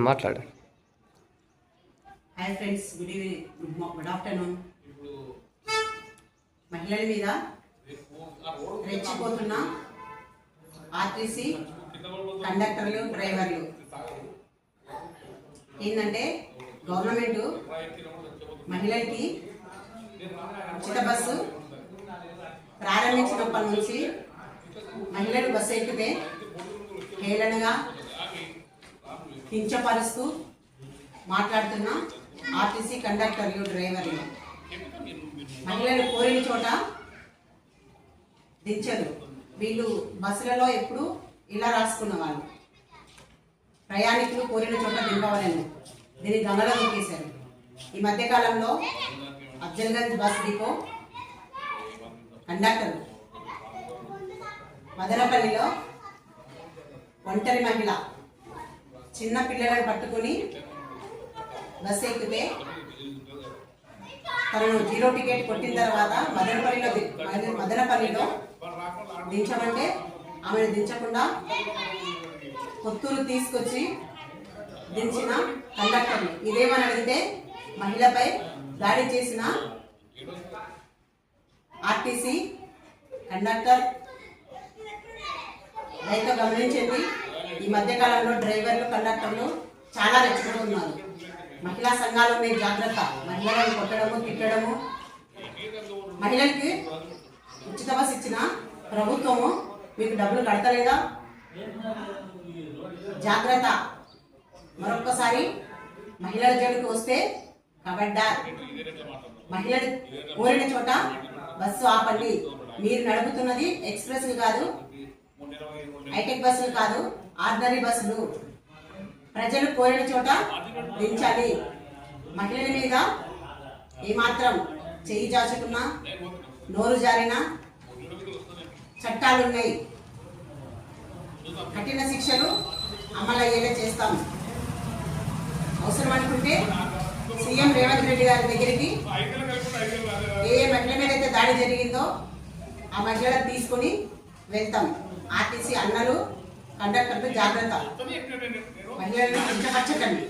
మాట్లాడు. Hi friends, good evening, good afternoon. మహిళల మీద రెచ్చిపోతున్న ఆర్టీసీ కండక్టర్లు, డ్రైవర్లు ఏంటంటే గవర్నమెంట్ మహిళలకి ఉచిత బస్సు ప్రారంభించినప్పటి నుంచి మహిళలు బస్సు ఎక్కితే హేళనగా కించపరుస్తూ మాట్లాడుతున్న ఆర్టీసీ కండక్టర్లు, డ్రైవర్లు మహిళలు కోరిన చోట దించరు. వీళ్ళు బస్సులలో ఎప్పుడు ఇలా రాసుకున్న వాళ్ళు, ప్రయాణికులు కోరిన చోట దింపవలను, దీన్ని గంగలో దొరికేశారు. ఈ మధ్యకాలంలో అఫ్జల్గంజ్ బస్ డిపో కండక్టర్ మదనపల్లిలో ఒంటరి మహిళ చిన్న పిల్లలను పట్టుకుని బస్సు ఎక్కితే తనను 0 టికెట్ కొట్టిన తర్వాత మదనపల్లిలో దించమంటే ఆమెను దించకుండా కొత్తూరు తీసుకొచ్చి దించిన కండక్టర్లు. ఇదేమని అడిగితే మహిళపై దాడి చేసిన ఆర్టీసీ కండక్టర్. రైతు గమనించండి, ఈ మధ్యకాలంలో డ్రైవర్లు, కండక్టర్లు చాలా రెచ్చిపోతున్నారు. మహిళా సంఘాలు ఉన్నాయి, జాగ్రత్త. మహిళలను కొట్టడము, తిట్టడము. మహిళలకి ఉచిత బస్ ఇచ్చిన ప్రభుత్వము మీకు డబ్బులు కడతలేదా? జాగ్రత్త. మరొక్కసారి మహిళల జోలికి వస్తే కబడ్డార్. మహిళలు కోరిన చోట బస్సు ఆపండి. మీరు నడుపుతున్నది ఎక్స్ప్రెస్ కాదు, హైటెక్ బస్సులు కాదు, ఆర్డినరీ బస్సులు. ప్రజలు కోరిన చోట దించాలి. మహిళల మీద ఏమాత్రం చెయ్యి చాచుకున్నా, నోరు జారినా చట్టాలున్నాయి. కఠిన శిక్షలు అమలు అయ్యేలా చేస్తాం. అవసరం అనుకుంటే సీఎం రేవంత్ రెడ్డి గారి దగ్గరికి ఏ మహిళ మీద అయితే దాడి జరిగిందో ఆ మహిళలను తీసుకుని వెళ్తాం. ఆర్టీసీ అన్నలు, కండక్టర్లు జాగ్రత్త. మహిళలను కించపరచకండి.